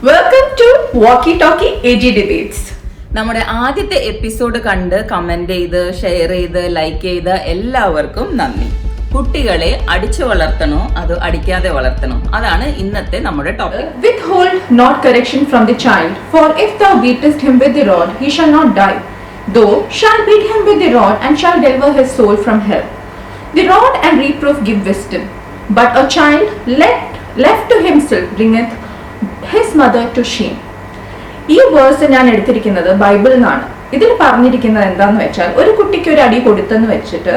Welcome to walkie talkie AG debates. നമ്മുടെ ആദ്യത്തെ episode കണ്ട് കമന്റ് ചെയ്ത് ഷെയർ ചെയ്ത് ലൈക്ക് ചെയ്ത എല്ലാവർക്കും നന്ദി. കുട്ടികളെ അടിച്ചു വളർത്തണോ അതോ അടിക്കാതെ വളർത്തണോ, അതാണ് ഇന്നത്തെ നമ്മുടെ topic. Withhold not correction from the child, for if thou beatest him with the rod, he shall not die. Thou shalt beat him with the rod, and shall deliver his soul from hell. The rod and reproof give wisdom, but a child left to himself bringeth his mother to shame. ഈ verse ഞാൻ എടുത്തിരിക്കുന്നത് ബൈബിളിൽ നിന്നാണ്. ഇതിൽ പറഞ്ഞിരിക്കുന്നത് എന്താന്ന് വെച്ചാൽ, ഒരു കുട്ടിക്ക് ഒരു അടി കൊടുത്തെന്ന് വെച്ചിട്ട്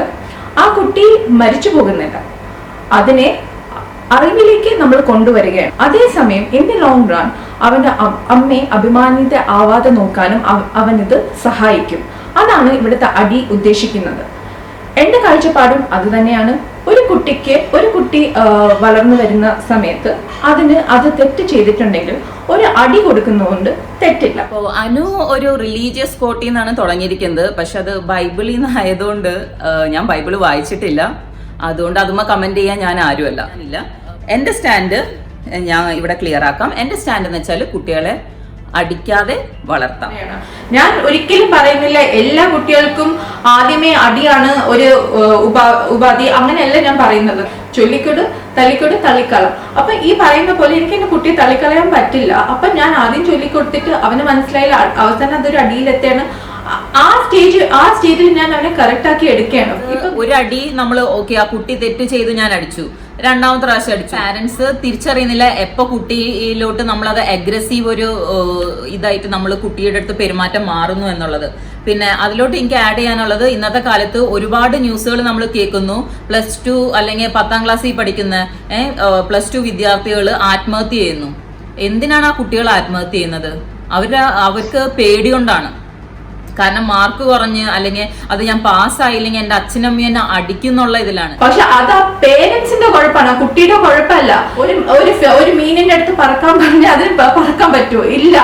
ആ കുട്ടി മരിച്ചു പോകുന്നില്ല, അതിനെ അറിവിലേക്ക് നമ്മൾ കൊണ്ടുവരികയാണ്. അതേസമയം ഇൻ ദി ലോങ് റൺ അവന്റെ അമ്മയെ അഭിമാനിത ആവാതെ നോക്കാനും അവനിത് സഹായിക്കും. അതാണ് ഇവിടുത്തെ അടി ഉദ്ദേശിക്കുന്നത്. എന്റെ കാഴ്ചപ്പാടും അത് തന്നെയാണ്. ഒരു കുട്ടി വളർന്നു വരുന്ന സമയത്ത് അത് തെറ്റ് ചെയ്തിട്ടുണ്ടെങ്കിൽ ഒരു അടി കൊടുക്കുന്നതുകൊണ്ട് തെറ്റില്ല. അപ്പോൾ അനു ഒരു റിലീജിയസ് കോട്ടിൽ നിന്നാണ് തുടങ്ങിയിരിക്കുന്നത്. പക്ഷെ അത് ബൈബിളിൽ നിന്ന് ആയതുകൊണ്ട് ഞാൻ ബൈബിള് വായിച്ചിട്ടില്ല, അതുകൊണ്ട് അതുമ്മ കമന്റ് ചെയ്യാൻ ഞാൻ ആരുമല്ല. എന്റെ സ്റ്റാൻഡ് ഞാൻ ഇവിടെ ക്ലിയർ ആക്കാം. എന്റെ സ്റ്റാൻഡ് എന്ന് വെച്ചാൽ കുട്ടികളെ അടിക്കാതെ വളർത്താം. ഞാൻ ഒരിക്കലും പറയുന്നില്ല എല്ലാ കുട്ടികൾക്കും ആദ്യമേ അടിയാണ് ഒരു ഉപാധി, അങ്ങനെയല്ല ഞാൻ പറയുന്നത്. ചൊല്ലിക്കൊട് തള്ളിക്കൊട് തള്ളിക്കളാം. അപ്പൊ ഈ പറയുന്ന പോലെ എനിക്ക് എന്റെ കുട്ടിയെ തള്ളിക്കളയാൻ പറ്റില്ല. അപ്പൊ ഞാൻ ആദ്യം ചൊല്ലിക്കൊടുത്തിട്ട് അവന് മനസ്സിലായില്ല, അവസാനം അതൊരു അടിയിലെത്താണ്. ആ സ്റ്റേജിൽ ഞാൻ അവനെ കറക്റ്റ് ആക്കി എടുക്കുകയാണ്. ഇപ്പൊ ഒരു അടി നമ്മൾ ഓക്കെ, ആ കുട്ടി തെറ്റ് ചെയ്തു, ഞാൻ അടിച്ചു, രണ്ടാമത്തെ പ്രാവശ്യം അടിച്ചു. പാരന്റ്സ് തിരിച്ചറിയുന്നില്ല എപ്പോ കുട്ടിയിലോട്ട് നമ്മളത് അഗ്രസീവ് ഒരു ഇതായിട്ട് നമ്മൾ കുട്ടിയുടെ അടുത്ത് പെരുമാറ്റം മാറുന്നു എന്നുള്ളത്. പിന്നെ അതിലോട്ട് എനിക്ക് ആഡ് ചെയ്യാനുള്ളത്, ഇന്നത്തെ കാലത്ത് ഒരുപാട് ന്യൂസുകൾ നമ്മൾ കേൾക്കുന്നു. +2 അല്ലെങ്കിൽ 10ാം ക്ലാസ്സിൽ പഠിക്കുന്ന +2 വിദ്യാർത്ഥികൾ ആത്മഹത്യ ചെയ്യുന്നു. എന്തിനാണ് ആ കുട്ടികൾ ആത്മഹത്യ ചെയ്യുന്നത്? അവർക്ക് പേടികൊണ്ടാണ്. കാരണം മാർക്ക് കുറഞ്ഞ് അല്ലെങ്കിൽ അത് ഞാൻ പാസ്സായില്ലെങ്കിൽ എന്റെ അച്ഛനമ്മ എന്നെ അടിക്കുന്നുള്ള ഇതിലാണ്. പക്ഷെ അത് ആ പേരൻസിന്റെ കുഴപ്പമാണ്, കുട്ടിയുടെ കുഴപ്പമല്ല. ഒരു മീനിന്റെ അടുത്ത് പറക്കാൻ പറഞ്ഞാൽ അതിന് പറക്കാൻ പറ്റുമോ? ഇല്ല.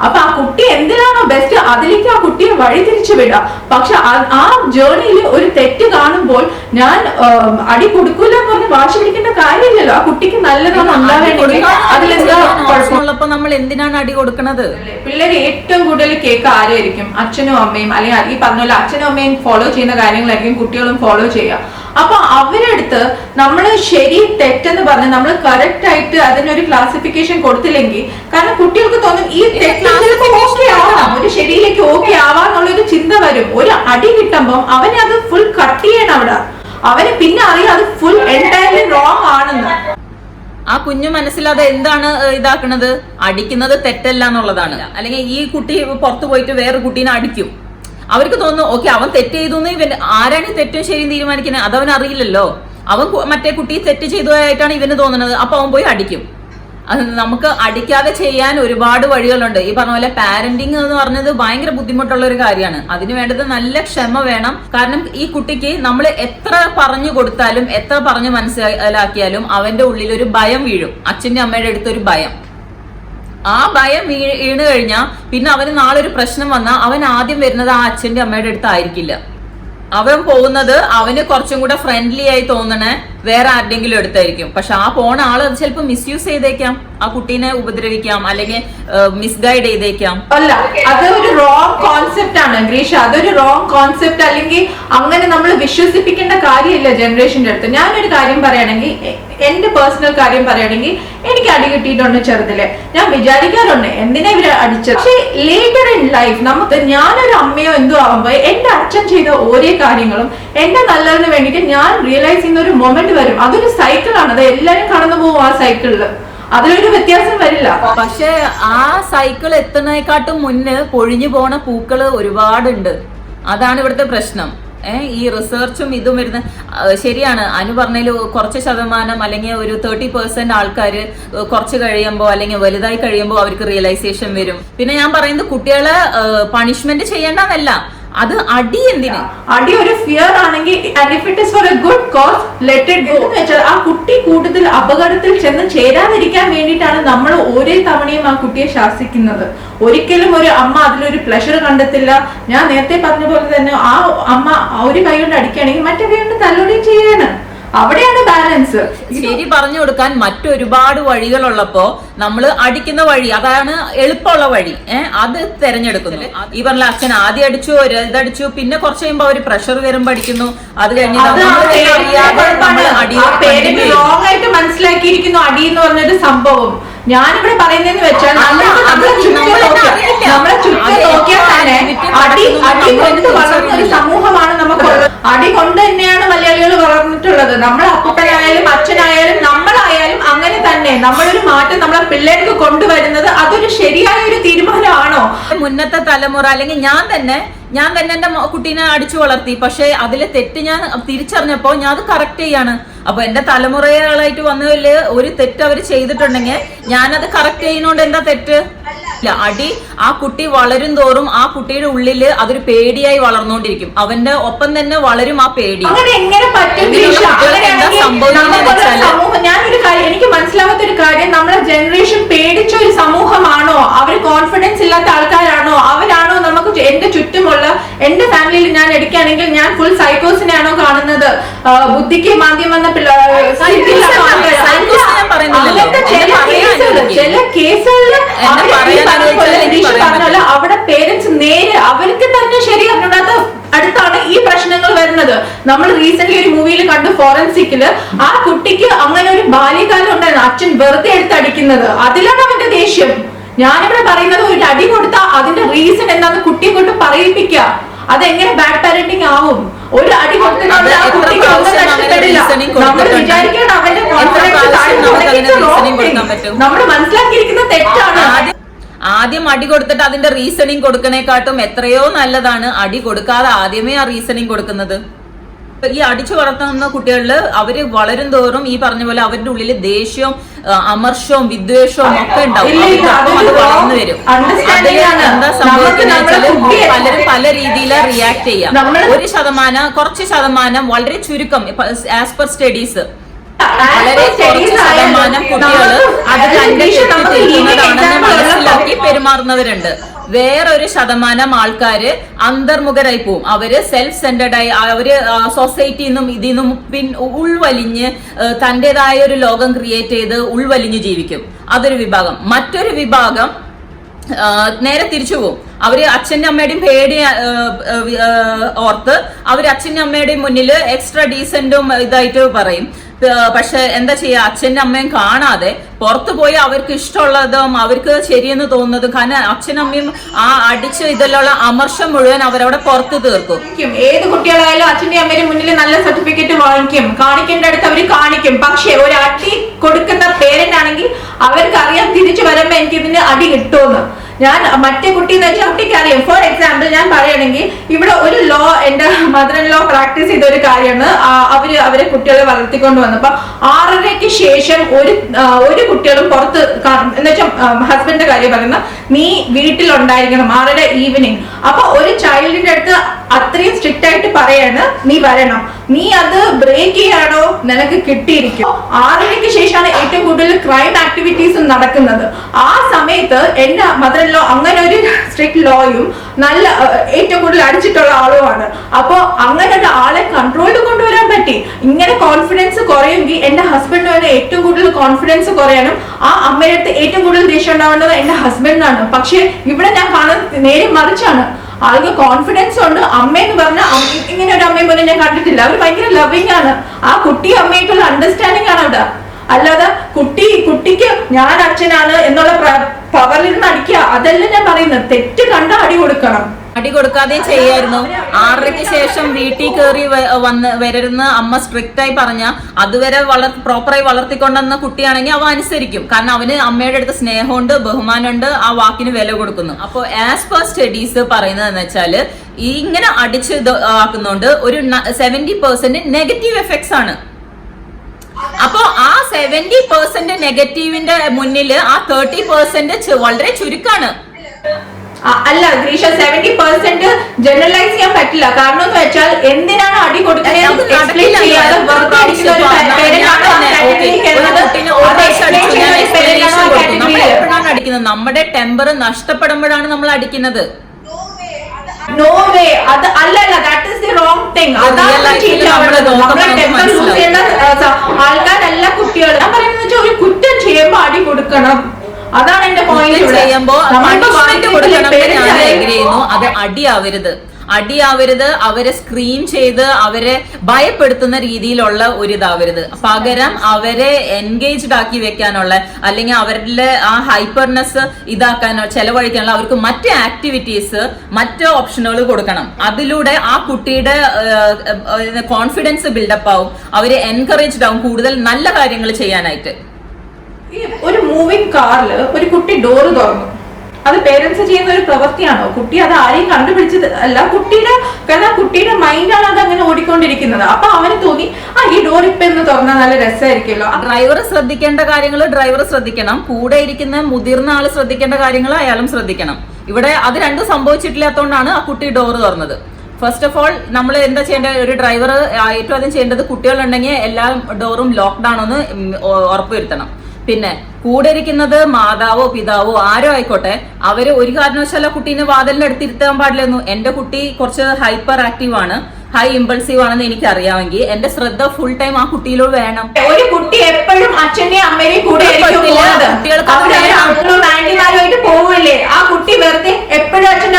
അപ്പൊ ആ കുട്ടി എന്തിനാണോ ബെസ്റ്റ് അതിലേക്ക് ആ കുട്ടിയെ വഴിതിരിച്ചു വിടാം. പക്ഷെ ആ ജേർണിയിൽ ഒരു തെറ്റ് കാണുമ്പോൾ ഞാൻ അടി കൊടുക്കൂല എന്ന് പറഞ്ഞ് വാശി പിടിക്കേണ്ട കാര്യമില്ലല്ലോ. ആ കുട്ടിക്ക് നല്ലതാണ് ഉണ്ടാവേണ്ടത്. അതിലെന്താ കുഴപ്പമുള്ളപ്പോ നമ്മൾ എന്തിനാണ് അടി കൊടുക്കുന്നത്? പിള്ളേര് ഏറ്റവും കൂടുതൽ കേക്ക് ആരായിരിക്കും? അച്ഛനും അമ്മയും, അല്ലെങ്കിൽ ഈ പറഞ്ഞ പോലെ അച്ഛനും അമ്മയും ഫോളോ ചെയ്യുന്ന കാര്യങ്ങളായിരിക്കും കുട്ടികളും ഫോളോ ചെയ്യുക. അപ്പൊ അവരടുത്ത് നമ്മൾ ശരി തെറ്റെന്ന് പറഞ്ഞ് നമ്മൾ കറക്റ്റ് ആയിട്ട് അതിനൊരു ക്ലാസിഫിക്കേഷൻ കൊടുത്തില്ലെങ്കിൽ, കാരണം കുട്ടികൾക്ക് തോന്നും ഈ ഓക്കെ ആവണം, ഒരു ശരിയിലേക്ക് ഓക്കെ ആവാന്നുള്ളൊരു ചിന്ത വരും. ഒരു അടി കിട്ടുമ്പോൾ അവനെ അത് ഫുൾ കട്ട് ചെയ്യണം. അവന് പിന്നെ അറിയാം അത് ഫുൾ എൻറ്റയർലി റോങ് ആണെന്ന്. ആ കുഞ്ഞു മനസ്സിലാതെ എന്താണ് ഇതാക്കുന്നത്? അടിക്കുന്നത് തെറ്റല്ല എന്നുള്ളതാണ്. അല്ലെങ്കിൽ ഈ കുട്ടി പുറത്തു പോയിട്ട് വേറെ കുട്ടീനെ അടിക്കും, അവർക്ക് തോന്നുന്നു ഓക്കെ അവൻ തെറ്റ് ചെയ്തു. ഇവൻ ആരാണ് തെറ്റും ശരിയും തീരുമാനിക്കുന്നത്? അതവൻ അറിയില്ലല്ലോ. അവൻ മറ്റേ കുട്ടി തെറ്റ് ചെയ്തതായിട്ടാണ് ഇവന് തോന്നുന്നത്. അപ്പൊ അവൻ പോയി അടിക്കും. അത് നമുക്ക് അടിക്കാതെ ചെയ്യാൻ ഒരുപാട് വഴികളുണ്ട്. ഈ പറഞ്ഞ പോലെ പാരന്റിങ് എന്ന് പറഞ്ഞത് ഭയങ്കര ബുദ്ധിമുട്ടുള്ള ഒരു കാര്യമാണ്. അതിന് വേണ്ടത് നല്ല ക്ഷമ വേണം. കാരണം ഈ കുട്ടിക്ക് നമ്മൾ എത്ര പറഞ്ഞു കൊടുത്താലും എത്ര പറഞ്ഞു മനസ്സിലാക്കിയാലും അവന്റെ ഉള്ളിൽ ഒരു ഭയം വീഴും. അച്ഛന്റെ അമ്മയുടെ അടുത്തൊരു ഭയം. ആ ഭയം വീണ് കഴിഞ്ഞാൽ പിന്നെ അവന് നാളെ ഒരു പ്രശ്നം വന്നാൽ അവൻ ആദ്യം വരുന്നത് ആ അച്ഛന്റെ അമ്മയുടെ അടുത്തായിരിക്കില്ല. അവൻ പോകുന്നത് അവന് കുറച്ചും കൂടെ ഫ്രണ്ട്ലി ആയി തോന്നണേ വേറെ ആരുടെങ്കിലും എടുത്തായിരിക്കും. പക്ഷെ ആ പോണ ആള് അത് ചിലപ്പോൾ മിസ്യൂസ് ചെയ്തേക്കാം, ആ കുട്ടീനെ ഉപദ്രവിക്കാം, അല്ലെങ്കിൽ മിസ്ഗൈഡ് ചെയ്തേക്കാം. അല്ല, അതൊരു റോങ് കോൺസെപ്റ്റ് ആണ് ഗ്രീഷ. അതൊരു റോങ് കോൺസെപ്റ്റ്. അല്ലെങ്കിൽ അങ്ങനെ നമ്മൾ വിശ്വസിപ്പിക്കേണ്ട കാര്യമില്ല ജനറേഷന്റെ അടുത്ത്. ഞാനൊരു കാര്യം പറയുകയാണെങ്കിൽ, എന്റെ പേഴ്സണൽ കാര്യം പറയുകയാണെങ്കിൽ, എനിക്ക് അടി കിട്ടിയിട്ടുണ്ട് ചെറുതില്. ഞാൻ വിചാരിക്കാറുണ്ട് എന്തിനാ ഇവര് അടിച്ചത്. പക്ഷെ ലേറ്റർ ഇൻ ലൈഫ് ഞാനൊരു അമ്മയോ എന്തോ ആവുമ്പോ എന്റെ അച്ഛൻ ചെയ്ത ഓരോ കാര്യങ്ങളും എന്റെ നല്ലതിന് വേണ്ടിയിട്ട് ഞാൻ റിയലൈസ് ചെയ്യുന്ന ഒരു മൊമെന്റ് വരും. അതൊരു സൈക്കിളാണ്. അത് എല്ലാരും കടന്നു പോകും ആ സൈക്കിളില്. അതിലൊരു വ്യത്യാസം വരില്ല. പക്ഷെ ആ സൈക്കിൾ എത്തുന്നതിനെക്കാട്ടും മുന്നേ പൊഴിഞ്ഞു പോണ പൂക്കള് ഒരുപാടുണ്ട്. അതാണ് ഇവിടുത്തെ പ്രശ്നം. ഈ റിസർച്ചും ഇതും വരുന്ന ശരിയാണ്. അനു പറഞ്ഞതിൽ കുറച്ച് ശതമാനം അല്ലെങ്കിൽ ഒരു 30% ആൾക്കാര് കുറച്ച് കഴിയുമ്പോൾ അല്ലെങ്കിൽ വലുതായി കഴിയുമ്പോൾ അവർക്ക് റിയലൈസേഷൻ വരും. പിന്നെ ഞാൻ പറയുന്നത് കുട്ടികളെ പണിഷ്മെന്റ് ചെയ്യേണ്ടെന്നല്ല, അത് അടി എന്തിനാ? അടി ഒരു ഫിയർ ആണെങ്കിൽ ആ കുട്ടി കൂടുതൽ അപകടത്തിൽ ചെന്ന് ചേരാതിരിക്കാൻ വേണ്ടിയിട്ടാണ് നമ്മൾ ഓരോ തവണയും ആ കുട്ടിയെ ശാസിക്കുന്നത്. ഒരിക്കലും ഒരു അമ്മ അതിലൊരു പ്ലഷർ കണ്ടെത്തില്ല. ഞാൻ നേരത്തെ പറഞ്ഞ പോലെ തന്നെ ആ അമ്മ ഒരു കൈ കൊണ്ട് അടിക്കുകയാണെങ്കിൽ മറ്റേ കൈ കൊണ്ട് തല്ലുകയും ചെയ്യാണ്. അവിടെയാണ് ബാലൻസ്. ശരി പറഞ്ഞു കൊടുക്കാൻ മറ്റൊരുപാട് വഴികളുള്ളപ്പോ നമ്മള് അടിക്കുന്ന വഴി, അതാണ് എളുപ്പമുള്ള വഴി. അത് തെരഞ്ഞെടുക്കുന്നു. ഈ പറഞ്ഞ അച്ഛൻ ആദ്യം അടിച്ചു, ഇതടിച്ചു, പിന്നെ കുറച്ച് കഴിയുമ്പോ അവര് പ്രഷർ വരുമ്പോ അടിക്കുന്നു. അത് കഴിഞ്ഞ് റോങ് ആയിട്ട് മനസ്സിലാക്കിയിരിക്കുന്നു അടി എന്ന് പറഞ്ഞൊരു സംഭവം. ഞാനിവിടെ പറയുന്നതെന്ന് വെച്ചാൽ നമ്മളെ ചുറ്റും നോക്കിയാൽ തന്നെ അടി കൊണ്ട് വളർന്ന ഒരു സമൂഹമാണ് നമുക്കുള്ളത്. അടി കൊണ്ട് തന്നെയാണ് മലയാളികൾ വളർന്നിട്ടുള്ളത്. നമ്മളെ അപ്പൂപ്പനായാലും അച്ഛനായാലും നമ്മളായാലും അങ്ങനെ തന്നെ. നമ്മളൊരു മാറ്റം നമ്മളെ പിള്ളേർക്ക് കൊണ്ടുവരുന്നത് അതൊരു ശരിയായ ഒരു തീരുമാനമാണോ? മുന്നത്തെ തലമുറ അല്ലെങ്കിൽ ഞാൻ തന്നെ എന്റെ കുട്ടീനെ അടിച്ചു വളർത്തി. പക്ഷെ അതിലെ തെറ്റ് ഞാൻ തിരിച്ചറിഞ്ഞപ്പോ ഞാൻ അത് കറക്റ്റ് ചെയ്യാണ്. അപ്പൊ എന്റെ തലമുറകളായിട്ട് വന്നതില് ഒരു തെറ്റ് അവർ ചെയ്തിട്ടുണ്ടെങ്കിൽ ഞാനത് കറക്റ്റ് ചെയ്യുന്നോണ്ട് എന്താ തെറ്റ്? അടി ആ കുട്ടി വളരും തോറും ആ കുട്ടിയുടെ ഉള്ളില് അതൊരു പേടിയായി വളർന്നുകൊണ്ടിരിക്കും. അവന്റെ ഒപ്പം തന്നെ വളരും ആ പേടി. ഞാനൊരു കാര്യം എനിക്ക് മനസ്സിലാവാത്ത ഒരു കാര്യം, നമ്മളെ ജനറേഷൻ പേടിച്ച ഒരു സമൂഹമാണോ? അവർ കോൺഫിഡൻസ് ഇല്ലാത്ത ആൾക്കാരാണോ? അവരാണോ നമുക്ക് എന്റെ ചുറ്റുമുള്ള എന്റെ ഫാമിലിയിൽ ഞാൻ എടുക്കുകയാണെങ്കിൽ ഞാൻ ഫുൾ സൈക്കോസിനെയാണോ കാണുന്നത്? ബുദ്ധിക്ക് മാന്ദ്യം വന്ന ചില കേസുകളിൽ പറഞ്ഞല്ലോ അവിടെ പേരൻസ് നേരെ അവർക്ക് തന്നെ ശരി അറിഞ്ഞാത്ത അടുത്താണ് ഈ പ്രശ്നങ്ങൾ വരുന്നത്. നമ്മൾ റീസെന്റ് ഒരു മൂവിയിൽ കണ്ടു, ഫോറൻസിക്കില് ആ കുട്ടിക്ക് അങ്ങനെ ഒരു ബാല്യകാലം ഉണ്ടായിരുന്നു. അച്ഛൻ വെറുതെ എടുത്തടിക്കുന്നത്, അതിലാണ് അവന്റെ ദേഷ്യം. ഞാനിവിടെ പറയുന്നത് ഒരു അടി കൊടുത്താൽ അതിന്റെ റീസൺ എന്താന്ന് കുട്ടിയെ കൊണ്ട് പറയിപ്പിക്കുക. അതെങ്ങനെ ബാഡ് പാരന്റിങ് ആവും? ഒരു അടി കൊടുത്തിട്ട് നമ്മൾ വിചാരിക്കണം അവന്റെ നമ്മൾ മനസ്സിലാക്കിയിരിക്കുന്ന തെറ്റാണ്. ആദ്യം അടി കൊടുത്തിട്ട് അതിന്റെ റീസണിങ് കൊടുക്കണേക്കാട്ടും എത്രയോ നല്ലതാണ് അടി കൊടുക്കാതെ ആദ്യമേ ആ റീസണിങ് കൊടുക്കുന്നത്. ഈ അടിച്ചു വളർത്തുന്ന കുട്ടികളില് അവര് വളരും തോറും ഈ പറഞ്ഞ പോലെ അവരുടെ ഉള്ളില് ദേഷ്യവും അമർഷവും വിദ്വേഷവും ഒക്കെ ഉണ്ടാവും. അത് വളർന്നു വരും. എന്താ സംഭവിക്കുന്നത് പലരും പല രീതിയില് റിയാക്ട് ചെയ്യാം. കുറച്ച് ശതമാനം വളരെ ചുരുക്കം ആസ് പെർ സ്റ്റഡീസ് വളരെ കുറച്ച് ശതമാനം കുട്ടികൾ അത് തന്റെ തീർക്കുന്നതാണെന്ന് മനസ്സിലാക്കി പെരുമാറുന്നവരുണ്ട്. വേറൊരു ശതമാനം ആൾക്കാര് അന്തർമുഖരായി പോവും. അവര് സെൽഫ് സെന്റേർഡായി അവര് സൊസൈറ്റിന്നും ഇതിന്നും ഉൾവലിഞ്ഞ് തന്റേതായ ഒരു ലോകം ക്രിയേറ്റ് ചെയ്ത് ഉൾവലിഞ്ഞ് ജീവിക്കും. അതൊരു വിഭാഗം. മറ്റൊരു വിഭാഗം നേരെ തിരിച്ചു പോകും. അവര് അച്ഛന്റെ അമ്മയുടെയും പേടി ഓർത്ത് അവര് അച്ഛന്റെ അമ്മയുടെയും മുന്നിൽ എക്സ്ട്രാ ഡീസന്റും ഇതായിട്ട് പറയും. പക്ഷെ എന്താ ചെയ്യാ, അച്ഛനും അമ്മയും കാണാതെ പുറത്തു പോയി അവർക്ക് ഇഷ്ടമുള്ളതും അവർക്ക് ശരിയെന്ന് തോന്നുന്നതും, കാരണം അച്ഛനും അമ്മയും ആ അടിച്ച് ഇതിലുള്ള അമർഷം മുഴുവൻ അവരവിടെ പുറത്ത് തീർക്കും. ഏത് കുട്ടികളായാലും അച്ഛന്റെ അമ്മയുടെ മുന്നിൽ നല്ല സർട്ടിഫിക്കറ്റ് വാങ്ങിക്കും, കാണിക്കേണ്ട അടുത്ത് അവർ കാണിക്കും. പക്ഷെ ഒരു അടി കൊടുക്കുന്ന പേരന്റ് ആണെങ്കിൽ അവർക്ക് അറിയാം തിരിച്ചു വരുമ്പോ എനിക്ക് ഇതിന് അടി കിട്ടുമെന്ന്. ഞാൻ മറ്റേ കുട്ടി എന്ന് വെച്ചാൽ കുട്ടിക്ക് അറിയാം. ഫോർ എക്സാമ്പിൾ ഞാൻ പറയുകയാണെങ്കിൽ ഇവിടെ ഒരു ലോ എന്റെ മദർ ഇൻ ലോ പ്രാക്ടീസ് ചെയ്ത ഒരു കാര്യമാണ്. അവരെ കുട്ടികളെ വളർത്തിക്കൊണ്ട് വന്നപ്പോ 6:30-ക്ക് ശേഷം ഒരു കുട്ടികളും പുറത്ത് എന്ന് വെച്ചാൽ ഹസ്ബൻഡിന്റെ കാര്യം പറയുന്ന നീ വീട്ടിലുണ്ടായിരിക്കണം 6:30 ഈവനിങ്. അപ്പൊ ഒരു ചൈൽഡിന്റെ അടുത്ത് അത്രയും സ്ട്രിക്റ്റ് ആയിട്ട് പറയാണ് നീ വരണം. നീ അത് ബ്രേക്ക് ചെയ്യാണോ നിനക്ക് കിട്ടിയിരിക്കും. 6:30-ക്ക് ശേഷമാണ് ഏറ്റവും കൂടുതൽ ക്രൈം ആക്ടിവിറ്റീസ് നടക്കുന്നത്. ആ സമയത്ത് എന്റെ മദർ ഇൻ ലോ അങ്ങനെ ഒരു സ്ട്രിക്റ്റ് ലോയും നല്ല ഏറ്റവും കൂടുതൽ അടിച്ചിട്ടുള്ള ആളുമാണ്. അപ്പൊ അങ്ങനെ ഒരു ആളെ കൺട്രോളിൽ കൊണ്ടുവരാൻ പറ്റി. ഇങ്ങനെ കോൺഫിഡൻസ് കുറയുമെങ്കിൽ എന്റെ ഹസ്ബൻഡിന് ഏറ്റവും കൂടുതൽ കോൺഫിഡൻസ് കുറയാനും ആ അമ്മയുടെ അടുത്ത് ഏറ്റവും കൂടുതൽ ദേഷ്യം ഉണ്ടാവേണ്ടത് എന്റെ ഹസ്ബൻഡിനാണ്. പക്ഷെ ഇവിടെ ഞാൻ കാണുന്നത് നേരെ മറിച്ചാണ്. ആൾക്ക് കോൺഫിഡൻസ് ഉണ്ട്. അമ്മയെന്ന് പറഞ്ഞാൽ ഇങ്ങനെ ഒരു അമ്മയെ പോലും ഞാൻ കണ്ടിട്ടില്ല. അവർ ഭയങ്കര ലവിങ് ആണ്. ആ കുട്ടി അമ്മയായിട്ടുള്ള അണ്ടർസ്റ്റാൻഡിങ് ആണ് അവിടെ. അല്ലാതെ കുട്ടിക്ക് ഞാൻ അച്ഛനാണ് എന്നുള്ള പവറിൽ അടിക്കുക അതല്ല ഞാൻ പറയുന്നത്. തെറ്റ് കണ്ട അടി കൊടുക്കണം. അടി കൊടുക്കാതെയും ചെയ്യായിരുന്നു. 6:30-ക്ക് ശേഷം വീട്ടിൽ കയറി വരരുന്ന അമ്മ സ്ട്രിക്റ്റ് ആയി പറഞ്ഞ അതുവരെ പ്രോപ്പറായി വളർത്തിക്കൊണ്ടെന്ന കുട്ടിയാണെങ്കിൽ അവ അനുസരിക്കും. കാരണം അവന് അമ്മയുടെ അടുത്ത് സ്നേഹമുണ്ട്, ബഹുമാനമുണ്ട്, ആ വാക്കിന് വില കൊടുക്കുന്നു. അപ്പോൾ ആസ് പെർ സ്റ്റഡീസ് പറയുന്നത് എന്ന് വെച്ചാല് ഇങ്ങനെ അടിച്ച് ആക്കുന്നോണ്ട് ഒരു 70% നെഗറ്റീവ് എഫക്ട്സ് ആണ്. അപ്പൊ ആ 70% നെഗറ്റീവിന്റെ മുന്നിൽ ആ 30% വളരെ ചുരുക്കാണ്. അല്ല ഗ്രീഷ, 70% ജനറലൈസ് ചെയ്യാൻ പറ്റില്ല. കാരണം എന്ന് വെച്ചാൽ എന്തിനാണ് അടി കൊടുക്കുന്നത് അടിക്കുന്നത്? നമ്മുടെ ടെമ്പർ നഷ്ടപ്പെടുമ്പോഴാണ് നമ്മൾ അടിക്കുന്നത്. നോ വേ, അത് അല്ലല്ല, that is the wrong thing. അതാണ് ചീറ്റ് ആവുന്നത്. നമ്മുടെ ടെമ്പർ യൂസ് ചെയ്യുന്ന ആൾക്കാരല്ല കുട്ടികൾ. ഞാൻ പറയുന്നത് വെച്ചാൽ ഒരു കുറ്റം ചെയ്യുമ്പോൾ അടി കൊടുക്കണം. അതാണ് എന്റെ പോയിന്റ്. ചെയ്യുമ്പോ ഞാൻ എഗ്രി ചെയ്യുന്നു. അത് അടിയാവരുത്, അവരെ സ്ക്രീം ചെയ്ത് അവരെ ഭയപ്പെടുത്തുന്ന രീതിയിലുള്ള ഒരു ഇതാവരുത്. പകരം അവരെ എൻഗേജ്ഡ് ആക്കി വെക്കാനുള്ള, അല്ലെങ്കിൽ അവരുടെ ആ ഹൈപ്പർനെസ് ഇതാക്കാനോ ചെലവഴിക്കാനുള്ള അവർക്ക് മറ്റ് ആക്ടിവിറ്റീസ്, മറ്റ് ഓപ്ഷനുകൾ കൊടുക്കണം. അതിലൂടെ ആ കുട്ടിയുടെ കോൺഫിഡൻസ് ബിൽഡപ്പ് ആവും, അവര് എൻകറേജ്ഡ് ആവും കൂടുതൽ നല്ല കാര്യങ്ങൾ ചെയ്യാനായിട്ട്. ഒരു മൂവിംഗ് കാറിൽ ഒരു കുട്ടി ഡോറ് തുറന്നു, അത് പേരൻസ് ചെയ്യുന്ന ഒരു പ്രവൃത്തിയാണോ? കുട്ടി അത് ആരെയും കണ്ടുപിടിച്ചത് അല്ല, കുട്ടിയുടെ മൈൻഡാണ് അത് അങ്ങനെ ഓടിക്കൊണ്ടിരിക്കുന്നത്. അപ്പൊ അവന് തോന്നി ഈ ഡോർ ഇപ്പൊ എന്ന് തുറന്നാൽ നല്ല രസമായിരിക്കുമല്ലോ. ഡ്രൈവർ ശ്രദ്ധിക്കേണ്ട കാര്യങ്ങൾ ഡ്രൈവർ ശ്രദ്ധിക്കണം, കൂടെ ഇരിക്കുന്ന മുതിർന്ന ആള് ശ്രദ്ധിക്കേണ്ട കാര്യങ്ങൾ അയാളും ശ്രദ്ധിക്കണം. ഇവിടെ അത് രണ്ടും സംഭവിച്ചിട്ടില്ലാത്തതുകൊണ്ടാണ് ആ കുട്ടി ഡോറ് തുറന്നത്. ഫസ്റ്റ് ഓഫ് ഓൾ നമ്മൾ എന്താ ചെയ്യേണ്ടത്? ഒരു ഡ്രൈവർ ഏറ്റവും ആദ്യം ചെയ്യേണ്ടത് കുട്ടികളുണ്ടെങ്കിൽ എല്ലാ ഡോറും ലോക്ക്ഡ് ആണോന്ന് ഉറപ്പുവരുത്തണം. പിന്നെ കൂടെ ഇരിക്കുന്നത് മാതാവോ പിതാവോ ആരോ ആയിക്കോട്ടെ, അവര് ഒരു കാരണവശാലും കുട്ടീനെ വാതിലിന്റെ അടുത്തിരുത്താൻ പാടില്ലെന്നു. എന്റെ കുട്ടി കുറച്ച് ഹൈപ്പർ ആക്റ്റീവ് ആണ്, ഹൈ ഇമ്പൾസീവ് ആണെന്ന് എനിക്ക് അറിയാമെങ്കിൽ എന്റെ ശ്രദ്ധ ഫുൾ ടൈം ആ കുട്ടിയിലോട് വേണം. ഒരു കുട്ടി എപ്പോഴും അച്ഛനെയും അമ്മേനെയും കൂടെ പോവില്ലേ? ആ കുട്ടി വെറുതെ എപ്പോഴും അച്ഛനും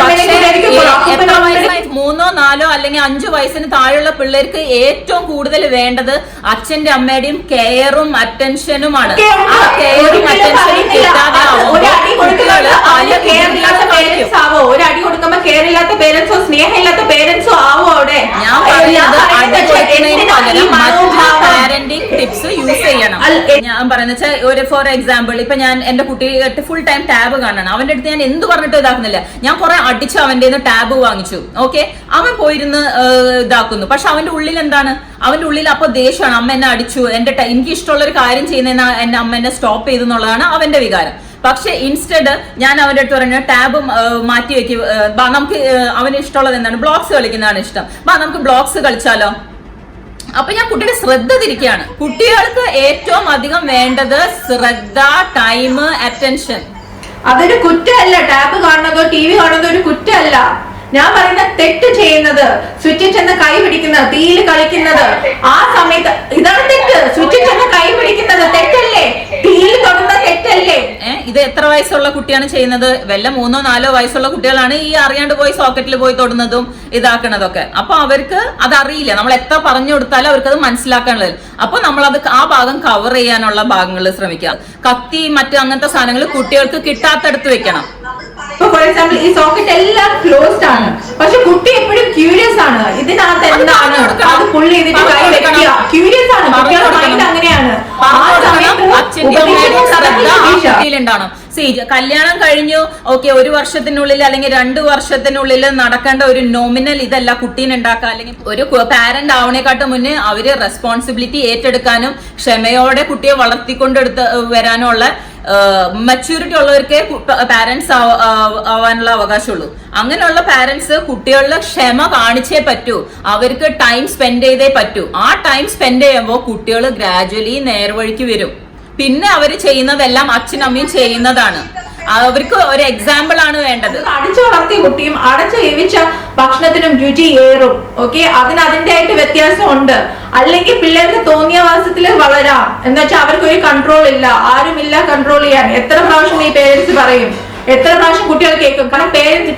എത്ര വയസ്സായി? 3, 4 അല്ലെങ്കിൽ 5 വയസ്സിന് താഴെയുള്ള പിള്ളേർക്ക് ഏറ്റവും കൂടുതൽ വേണ്ടത് അച്ഛന്റെ അമ്മയുടെയും കെയറും അറ്റൻഷനുമാണ്. ആ കെയറും അറ്റൻഷനും കിട്ടാതെ ഒരു അടി കൊടുക്കുമ്പോ കെയർ ഇല്ലാത്ത പേരൻസോ സ്നേഹം ഇല്ലാത്ത പേരൻസോ ആവോ അവിടെ? ഞാൻ പറയുന്നത് അടി കൊടുക്കുന്നതിന് പകരം മറ്റ് പാരന്റിങ് ടിപ്സ് യൂസ് ചെയ്യണം. ഞാൻ പറയുന്നത് ഒരു ഫോർ എക്സാമ്പിൾ, ഇപ്പൊ ഞാൻ എന്റെ കുട്ടി ഫുൾ ടൈം ടാബ് കാണണം, അവന്റെ അടുത്ത് ഞാൻ എന്ത് പറഞ്ഞിട്ട് ഇതാക്കുന്നില്ല, ഞാൻ കുറെ അടിച്ച് അവന്റെ ടാബ് വാങ്ങിച്ചു. ഓക്കെ, അവൻ പോയിരുന്ന് ഇതാക്കുന്നു. പക്ഷെ അവന്റെ ഉള്ളിൽ എന്താണ്? അവന്റെ ഉള്ളിൽ അപ്പൊ ദേഷ്യമാണ്, അമ്മ എന്നെ അടിച്ചു, എനിക്ക് ഇഷ്ടമുള്ള ഒരു കാര്യം ചെയ്യുന്ന എന്റെ അമ്മ എന്നെ സ്റ്റോപ്പ് ചെയ്തു എന്നുള്ളതാണ് അവന്റെ വികാരം. പക്ഷെ ഇൻസ്റ്റെഡ് ഞാൻ അവന്റെ അടുത്ത് പറഞ്ഞു ടാബ് മാറ്റി വെക്കും, നമുക്ക് അവന് ഇഷ്ടമുള്ളത് എന്താണ്? ബ്ലോക്സ് കളിക്കുന്നതാണ് ഇഷ്ടം, നമുക്ക് ബ്ലോക്സ് കളിച്ചാലോ? അപ്പൊ ഞാൻ കുട്ടിയുടെ ശ്രദ്ധ തിരിക്കുകയാണ്. കുട്ടികൾക്ക് ഏറ്റവും അധികം വേണ്ടത് ശ്രദ്ധ, ടൈം, അറ്റൻഷൻ. അതൊരു കുറ്റമല്ല. ടാബ് കാണുന്നതോ ടി വി കാണുന്നതോ ഒരു കുറ്റമല്ല. ഞാൻ പറയുന്ന തെറ്റ് ചെയ്യുന്നത്, സ്വിച്ചിൽ ചെന്ന് കൈ പിടിക്കുന്നത്, തീയിൽ കളിക്കുന്നത്, ആ സമയത്ത് ഇതാണ് തെറ്റ്. സ്വിച്ചിൽ ചെന്ന് കൈ പിടിക്കുന്നത് തെറ്റല്ലേ? തീയിൽ തൊടുന്ന തെറ്റല്ലേ? ഇത് എത്ര വയസ്സുള്ള കുട്ടിയാണ് ചെയ്യുന്നത്? വല്ല 3, 4 വയസ്സുള്ള കുട്ടികളാണ് ഈ അറിയാണ്ട് പോയി സോക്കറ്റിൽ പോയി തൊടുന്നതും ഇതാക്കണതൊക്കെ. അപ്പൊ അവർക്ക് അതറിയില്ല. നമ്മൾ എത്ര പറഞ്ഞു കൊടുത്താലും അവർക്ക് അത് മനസ്സിലാക്കാനുള്ളത്. അപ്പൊ നമ്മളത് ആ ഭാഗം കവർ ചെയ്യാനുള്ള ഭാഗങ്ങൾ ശ്രമിക്കുക. കത്തി മറ്റു അങ്ങനത്തെ സാധനങ്ങൾ കുട്ടികൾക്ക് കിട്ടാത്തടുത്ത് വെക്കണം. ഫോർ എക്സാമ്പിൾ, ഈ സോക്കറ്റ് എല്ലാം ക്ലോസ്ഡ് ആണ്, പക്ഷെ കുട്ടി എപ്പോഴും ക്യൂരിയസ് ആണ്, ഇതിനകത്ത് എന്താണ്, അത് പുള്ളി ചെയ്തിട്ട് കൈ വെക്കുക. ക്യൂരിയസ് ആണ്, കുട്ടികളുടെ മൈൻഡ് അങ്ങനെയാണ്. കല്യാണം കഴിഞ്ഞു, ഓക്കെ, 1 വർഷത്തിനുള്ളിൽ അല്ലെങ്കിൽ 2 വർഷത്തിനുള്ളിൽ നടക്കേണ്ട ഒരു നോമിനൽ ഇതല്ല കുട്ടീനെ ഉണ്ടാക്കുക. അല്ലെങ്കിൽ ഒരു പാരന്റ് ആവണേക്കാട്ട് മുന്നേ അവര് റെസ്പോൺസിബിലിറ്റി ഏറ്റെടുക്കാനും ക്ഷമയോടെ കുട്ടിയെ വളർത്തിക്കൊണ്ടെടുത്ത് വരാനുള്ള മെച്യൂരിറ്റി ഉള്ളവർക്ക് പാരന്റ്സ് ആവാനുള്ള അവകാശമുള്ളൂ. അങ്ങനെയുള്ള പാരന്റ്സ് കുട്ടികളുടെ ക്ഷമ കാണിച്ചേ പറ്റൂ, അവർക്ക് ടൈം സ്പെൻഡ് ചെയ്തേ പറ്റൂ. ആ ടൈം സ്പെൻഡ് ചെയ്യുമ്പോൾ കുട്ടികൾ ഗ്രാജുവലി നേർവഴിക്ക് വരും. പിന്നെ അവർ ചെയ്യുന്നതെല്ലാം അച്ഛനും അമ്മയും ചെയ്യുന്നതാണ്. അവർക്ക് ഒരു എക്സാമ്പിൾ ആണ് വേണ്ടത്. അടച്ചു വളർത്തിയ കുട്ടിയും അടച്ചു ജീവിച്ച ഭക്ഷണത്തിനും രുചി ഏറും. ഓക്കെ, അതിന്റെ ആയിട്ട് വ്യത്യാസമുണ്ട്. അല്ലെങ്കിൽ പിള്ളേർക്ക് തോന്നിയ വാസത്തില് വളരാം എന്ന് വെച്ചാൽ അവർക്ക് ഒരു കൺട്രോൾ ഇല്ല, ആരുമില്ല കൺട്രോൾ ചെയ്യാൻ. എത്ര പ്രാവശ്യം ഈ പേരൻസ് പറയും, എത്ര പ്രാവശ്യം കുട്ടികൾ കേൾക്കും. കാരണം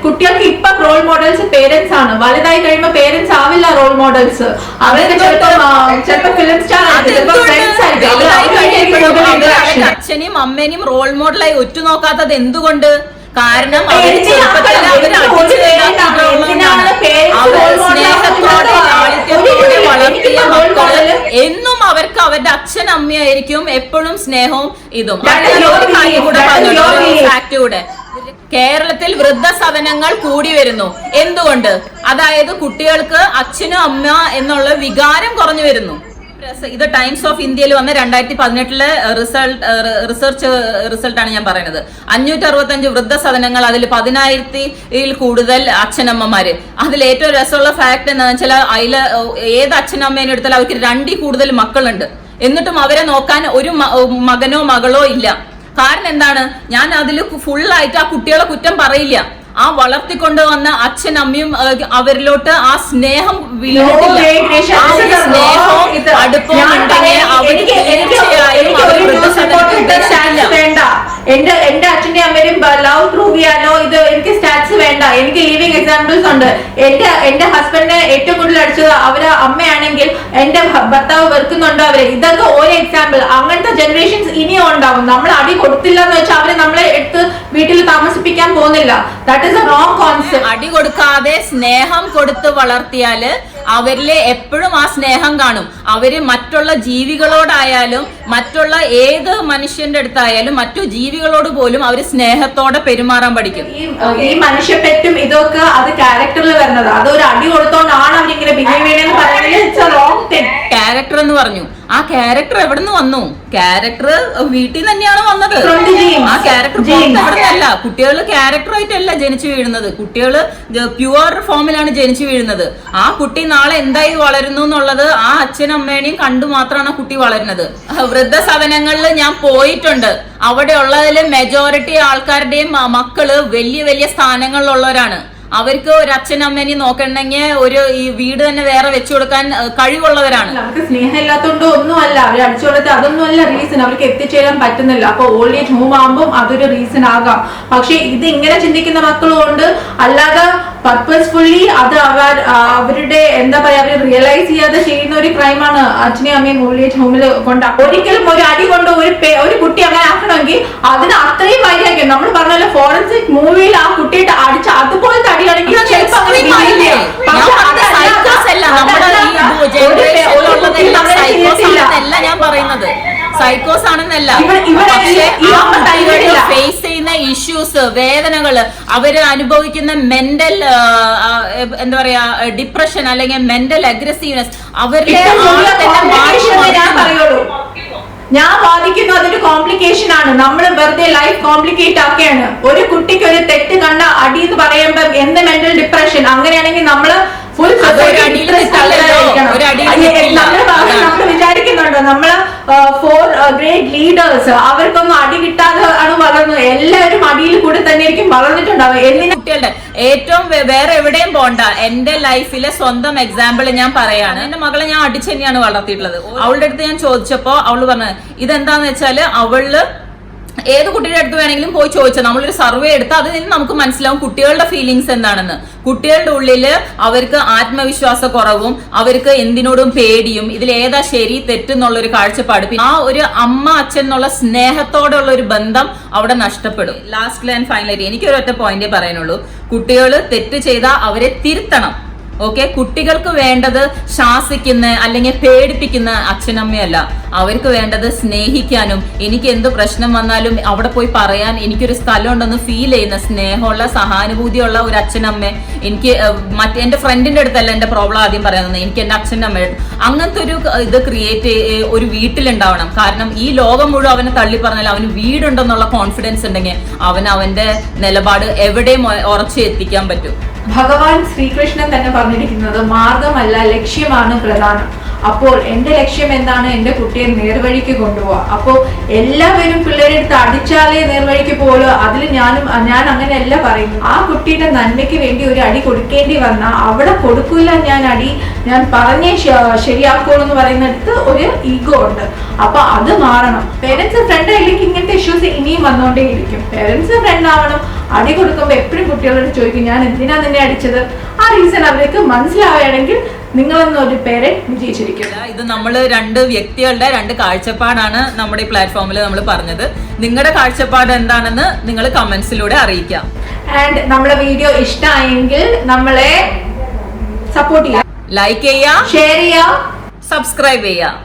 കുട്ടികൾക്ക് ഇപ്പൊ റോൾ മോഡൽസ് പേരൻസ് ആണ്. വലുതായി കഴിയുമ്പോൾ പേരൻസ് ആവില്ല റോൾ മോഡൽസ്. അവർക്ക് ചിലപ്പോ ഫിലിം സ്റ്റാർ അച്ഛനെയും അമ്മേനെയും റോൾ മോഡലായി ഒറ്റുനോക്കാത്തത് എന്തുകൊണ്ട്? കാരണം അവർ ചെറുപ്പത്തിൽ സ്നേഹത്തോടെ ലാളിത്യത്തോടെ വളർത്തിയ മക്കള് എന്നും അവർക്ക് അവരുടെ അച്ഛൻ അമ്മയായിരിക്കും എപ്പോഴും സ്നേഹവും ഇതും. ഒരു കാര്യം കൂടെ പറഞ്ഞു, ഫാക്ട് കൂടെ. കേരളത്തിൽ വൃദ്ധസദനങ്ങൾ കൂടി വരുന്നു. എന്തുകൊണ്ട്? അതായത് കുട്ടികൾക്ക് അച്ഛനും അമ്മ എന്നുള്ള വികാരം കുറഞ്ഞു വരുന്നു. ഇത് ടൈംസ് ഓഫ് ഇന്ത്യയിൽ വന്ന 2018 റിസൾട്ടാണ് ഞാൻ പറയുന്നത്. 565 വൃദ്ധസദനങ്ങൾ, അതിൽ 10,000-ൽ കൂടുതൽ അച്ഛനമ്മമാര്. അതിൽ ഏറ്റവും രസമുള്ള ഫാക്ട് എന്താണെന്ന് വെച്ചാൽ അതിൽ ഏത് അച്ഛനമ്മേനെ എടുത്താലും അവർക്ക് 2-ൽ കൂടുതൽ മക്കളുണ്ട്. എന്നിട്ടും അവരെ നോക്കാൻ ഒരു മകനോ മകളോ ഇല്ല. കാരണം എന്താണ്? ഞാൻ അതിൽ ഫുള്ളായിട്ട് ആ കുട്ടികളെ കുറ്റം പറയില്ല. ആ വളർത്തിക്കൊണ്ടുവന്ന അച്ഛൻ അമ്മയും അവരിലോട്ട് ആ സ്നേഹം വീണിട്ടില്ല. ആ ഒരു സ്നേഹവും അടുപ്പവും ഉണ്ടെങ്കിൽ അവര് തീർച്ചയായും അവർ വൃദ്ധസദനത്തിൽ വേണ്ട. എന്റെ അച്ഛന്റെ അമ്മയും ലവ് പ്രൂവ് ചെയ്യാനോ ഇത് എനിക്ക് സ്റ്റാറ്റ്സ് വേണ്ട. എനിക്ക് ലിവിങ് എക്സാമ്പിൾസ് ഉണ്ട്. എന്റെ ഹസ്ബൻഡിനെ ഏറ്റവും കൂടുതൽ അടിച്ചത് അവര് അമ്മയാണെങ്കിൽ എന്റെ ഭർത്താവ് വെറുക്കുന്നുണ്ടോ അവരെ. ഇതൊക്കെ ഒരു എക്സാമ്പിൾ. അങ്ങനത്തെ ജനറേഷൻസ് ഇനിയും ഉണ്ടാവും. നമ്മൾ അടി കൊടുത്തില്ല എന്ന് വെച്ചാൽ അവരെ നമ്മളെ എടുത്ത് വീട്ടിൽ താമസിപ്പിക്കാൻ പോകുന്നില്ല. That is A wrong concept. അടി കൊടുക്കാതെ സ്നേഹം കൊടുത്ത് വളർത്തിയാല് അവരിലെ എപ്പോഴും ആ സ്നേഹം കാണും. അവര് മറ്റുള്ള ജീവികളോടായാലും മറ്റുള്ള ഏത് മനുഷ്യന്റെ അടുത്തായാലും മറ്റു ജീവികളോട് പോലും അവര് സ്നേഹത്തോടെ പെരുമാറാൻ പഠിക്കും. ഈ മനുഷ്യപ്പെറ്റും ഇതൊക്കെ അത് ക്യാരക്ടറിൽ വരുന്നത്. അതൊരു അടി കൊടുത്തോണ്ടാണ് അവരിങ്ങനെ ബിഹേവ് ചെയ്യണമെന്ന് പറയുന്നത്. ക്യാരക്ടർ എന്ന് പറഞ്ഞു. ആ ക്യാരക്ടർ എവിടെ നിന്ന് വന്നു? ക്യാരക്ടർ വീട്ടിൽ നിന്ന് തന്നെയാണ് വന്നത്. ആ ക്യാരക്ടർ എവിടുന്നല്ല. കുട്ടികൾ ക്യാരക്ടറായിട്ടല്ല ജനിച്ചു വീഴുന്നത്. കുട്ടികൾ പ്യുവർ ഫോമിലാണ് ജനിച്ചു വീഴുന്നത്. ആ കുട്ടി നാളെ എന്തായി വളരുന്നു എന്നുള്ളത് ആ അച്ഛനും അമ്മേനെയും കണ്ടു മാത്രമാണ് കുട്ടി വളരുന്നത്. വൃദ്ധസദനങ്ങളിൽ ഞാൻ പോയിട്ടുണ്ട്. അവിടെ ഉള്ളതിൽ മെജോറിറ്റി ആൾക്കാരുടെയും മക്കള് വലിയ വലിയ സ്ഥാനങ്ങളിലുള്ളവരാണ്. അവർക്ക് ഒരു അച്ഛനമ്മേനെ നോക്കണമെങ്കിൽ ഒരു ഈ വീട് തന്നെ വേറെ വെച്ചു കൊടുക്കാൻ കഴിവുള്ളവരാണ്. നമുക്ക് സ്നേഹം ഇല്ലാത്തതുകൊണ്ട് ഒന്നുമല്ല അവരെ അടിച്ചു കൊടുത്ത്. അതൊന്നുമല്ല റീസൺ. അവർക്ക് എത്തിച്ചേരാൻ പറ്റുന്നില്ല. അപ്പൊ ഓൾഡ് ഏജ് ഹോം ആകുമ്പോൾ അതൊരു റീസൺ ആകാം. പക്ഷെ ഇത് ഇങ്ങനെ ചിന്തിക്കുന്ന മക്കളും ഉണ്ട്. അല്ലാതെ പർപ്പസ്ഫുള്ളി അത് അവരുടെ എന്താ പറയാ അവര് റിയലൈസ് ചെയ്യാതെ ചെയ്യുന്ന ഒരു ക്രൈമാണ് അച്ഛനെയും അമ്മയും ഓൾഡ് ഏജ് ഹോമിൽ കൊണ്ട്. ഒരിക്കലും ഒരു അടി കൊണ്ട് ഒരു കുട്ടി അങ്ങനെ ആക്കണമെങ്കിൽ അതിന് അത്രയും വൈരാഗ്യം. നമ്മൾ പറഞ്ഞല്ലോ ഫോറൻസിക് മൂവിയിൽ ആ കുട്ടിയുടെ അടിച്ച അതുപോലത്തെ അടിയാണെങ്കിൽ ഞാൻ പറയുന്നത് സൈക്കോസ് ആണെന്നല്ല. ഫേസ് ചെയ്യുന്ന ഇഷ്യൂസ്, വേദനകള്, അവര് അനുഭവിക്കുന്ന മെന്റൽ എന്താ പറയാ ഡിപ്രഷൻ അല്ലെങ്കിൽ മെന്റൽ അഗ്രസീവ്നെസ് അവരുടെ ഞാൻ വാദിക്കുന്നു അതൊരു കോംപ്ലിക്കേഷൻ ആണ്. നമ്മൾ വെറുതെ ലൈഫ് കോംപ്ലിക്കേറ്റ് ആക്കുകയാണ്. ഒരു കുട്ടിക്ക് ഒരു തെറ്റ് കണ്ട അടി എന്ന് പറയുമ്പോൾ എന്ത് മെന്റൽ ഡിപ്രഷൻ. അങ്ങനെയാണെങ്കിൽ നമ്മള് ഫുൾ നമ്മൾ വിചാരിക്കുന്നുണ്ടോ നമ്മള് 4 ഗ്രേറ്റ് ലീഡേഴ്സ് അവർക്കൊന്നും അടി കിട്ടാതെ ആണ് വളർന്നത്. എല്ലാവരും അടിയിൽ കൂടെ തന്നെ ആയിരിക്കും വളർന്നിട്ടുണ്ടാവും. കുട്ടികളുടെ ഏറ്റവും വേറെ എവിടെയും പോണ്ട. എന്റെ ലൈഫിലെ സ്വന്തം എക്സാമ്പിൾ ഞാൻ പറയാണ്. എന്റെ മകളെ ഞാൻ അടിച്ചു തന്നെയാണ് വളർത്തിയിട്ടുള്ളത്. അവളുടെ അടുത്ത് ഞാൻ ചോദിച്ചപ്പോ അവള് പറഞ്ഞത് ഇതെന്താന്ന് വെച്ചാല് അവള് ഏത് കുട്ടിയുടെ അടുത്ത് വേണമെങ്കിലും പോയി ചോദിച്ചാൽ നമ്മളൊരു സർവേ എടുത്ത് അതിൽ നിന്ന് നമുക്ക് മനസ്സിലാവും കുട്ടികളുടെ ഫീലിങ്സ് എന്താണെന്ന്. കുട്ടികളുടെ ഉള്ളില് അവർക്ക് ആത്മവിശ്വാസ കുറവും അവർക്ക് എന്തിനോടും പേടിയും ഇതിൽ ഏതാ ശരി തെറ്റെന്നുള്ളൊരു കാഴ്ചപ്പാട്, ആ ഒരു അമ്മ അച്ഛൻ എന്നുള്ള സ്നേഹത്തോടുള്ള ഒരു ബന്ധം അവിടെ നഷ്ടപ്പെടും. ലാസ്റ്റ് ആൻഡ് ഫൈനലി എനിക്കൊരു ഒറ്റ പോയിന്റേ പറയാനുള്ളൂ. കുട്ടികൾ തെറ്റ് ചെയ്താൽ അവരെ തിരുത്തണം. ഓക്കെ, കുട്ടികൾക്ക് വേണ്ടത് ശാസിക്കുന്ന അല്ലെങ്കിൽ പേടിപ്പിക്കുന്ന അച്ഛനമ്മയല്ല. അവർക്ക് വേണ്ടത് സ്നേഹിക്കാനും എനിക്ക് എന്ത് പ്രശ്നം വന്നാലും അവിടെ പോയി പറയാൻ എനിക്കൊരു സ്ഥലം ഉണ്ടെന്ന് ഫീൽ ചെയ്യുന്ന സ്നേഹമുള്ള സഹാനുഭൂതിയുള്ള ഒരു അച്ഛനമ്മ. എനിക്ക് എന്റെ ഫ്രണ്ടിന്റെ അടുത്തല്ല എന്റെ പ്രോബ്ലം ആദ്യം പറയുന്നത്, എനിക്ക് എന്റെ അച്ഛൻ്റെ അമ്മയുടെ അങ്ങനത്തെ ഒരു ഇത് ക്രിയേറ്റ് ഒരു വീട്ടിലുണ്ടാവണം. കാരണം ഈ ലോകം മുഴുവൻ അവനെ തള്ളി പറഞ്ഞാൽ അവന് വീടുണ്ടെന്നുള്ള കോൺഫിഡൻസ് ഉണ്ടെങ്കിൽ അവന്റെ നിലപാട് എവിടെയും ഉറച്ചു എത്തിക്കാൻ പറ്റും. ഭഗവാൻ ശ്രീകൃഷ്ണൻ തന്നെ പറഞ്ഞിരിക്കുന്നത് മാർഗമല്ല ലക്ഷ്യമാണ് പ്രധാനം. അപ്പോൾ എന്റെ ലക്ഷ്യം എന്താണ്? എന്റെ കുട്ടിയെ നേർവഴിക്ക് കൊണ്ടുപോവാ. അപ്പോൾ എല്ലാവരും പിള്ളേരെ അടുത്ത് അടിച്ചാലേ നേർവഴിക്ക് പോകുള്ളൂ. അതിൽ ഞാൻ അങ്ങനെയല്ല പറയുന്നു. ആ കുട്ടിയുടെ നന്മയ്ക്ക് വേണ്ടി ഒരു അടി കൊടുക്കേണ്ടി വന്നാൽ അവിടെ കൊടുക്കില്ല. ഞാൻ അടി ഞാൻ പറഞ്ഞേ ശരിയാക്കുള്ളൂ എന്ന് പറയുന്നിടത്ത് ഒരു ഈഗോ ഉണ്ട്. അപ്പൊ അത് മാറണം. പേരൻസ് ഫ്രണ്ട് ആയില്ലെങ്കിൽ ഇങ്ങനത്തെ ഇഷ്യൂസ് ഇനിയും വന്നുകൊണ്ടേയിരിക്കും. പേരൻസ് ഫ്രണ്ട് ആവണം. അടി കൊടുക്കുമ്പോൾ എപ്പോഴും കുട്ടികളോട് ചോദിക്കും ഞാൻ എന്തിനാ നിന്നെ അടിച്ചത്. ആ റീസൺ അവർക്ക് മനസ്സിലാവുകയാണെങ്കിൽ നിങ്ങളെന്നൊരു പേരന്റ് വിജയിച്ചിരിക്കും. ഇത് നമ്മൾ രണ്ട് വ്യക്തികളുടെ രണ്ട് കാഴ്ചപ്പാടാണ് നമ്മുടെ ഈ പ്ലാറ്റ്ഫോമിൽ നമ്മൾ പറഞ്ഞത്. നിങ്ങളുടെ കാഴ്ചപ്പാട് എന്താണെന്ന് നിങ്ങൾ കമന്റ്സിലൂടെ അറിയിക്കാം. ആൻഡ് നമ്മുടെ വീഡിയോ ഇഷ്ടമായെങ്കിൽ നമ്മളെ സപ്പോർട്ട് ചെയ്യാം, ലൈക്ക് ചെയ്യാം, ഷെയർ ചെയ്യാം, സബ്സ്ക്രൈബ് ചെയ്യാം.